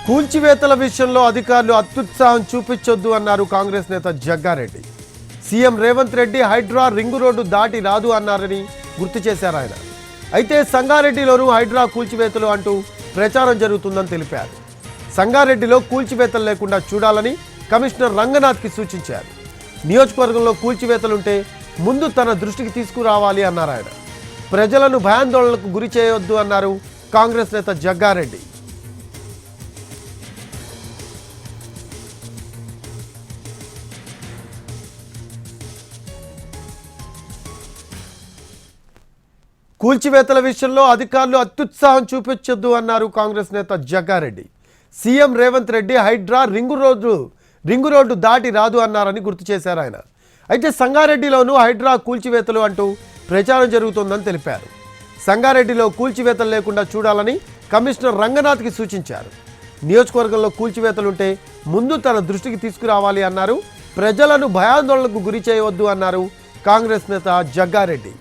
కూల్చివేతల విషయంలో అధికారులు అత్యుత్సాహం చూపించొద్దు అన్నారు కాంగ్రెస్ నేత Jaggareddy. CM Revanth Reddy Hydraa ring road దాటి రాదు అన్నారని గుర్తు చేశారు ఆయన. అయితే సంగారెడ్డిలోనూ హైడ్రా కూల్చివేతలు అంటూ ప్రచారం జరుగుతుందని తెలిపారు. సంగారెడ్డిలో కూల్చివేతలు లేకుండా చూడాలని కమిషనర్ రంగనాథ్కి సూచించారు. నియోజకవర్గంలో కూల్చివేతలుంటే ముందు తన దృష్టికి తీసుకురావాలి అన్నారు ఆయన. ప్రజలను భయాందోళనకు గురి చేయవద్దు అన్నారు కాంగ్రెస్ నేత జగ్గారెడ్డి. కూల్చివేతల విషయంలో అధికారులు అత్యుత్సాహం చూపించొద్దు అన్నారు కాంగ్రెస్ నేత Jaggareddy. CM Revanth Reddy Hydraa ring road దాటి రాదు అన్నారని గుర్తు చేశారు ఆయన. అయితే సంగారెడ్డిలోనూ హైడ్రా కూల్చివేతలు అంటూ ప్రచారం జరుగుతోందని తెలిపారు. సంగారెడ్డిలో కూల్చివేతలు లేకుండా చూడాలని కమిషనర్ రంగనాథ్కి సూచించారు. నియోజకవర్గంలో కూల్చివేతలుంటే ముందు తన దృష్టికి తీసుకురావాలి అన్నారు. ప్రజలను భయాందోళనకు గురి చేయవద్దు అన్నారు కాంగ్రెస్ నేత జగ్గారెడ్డి.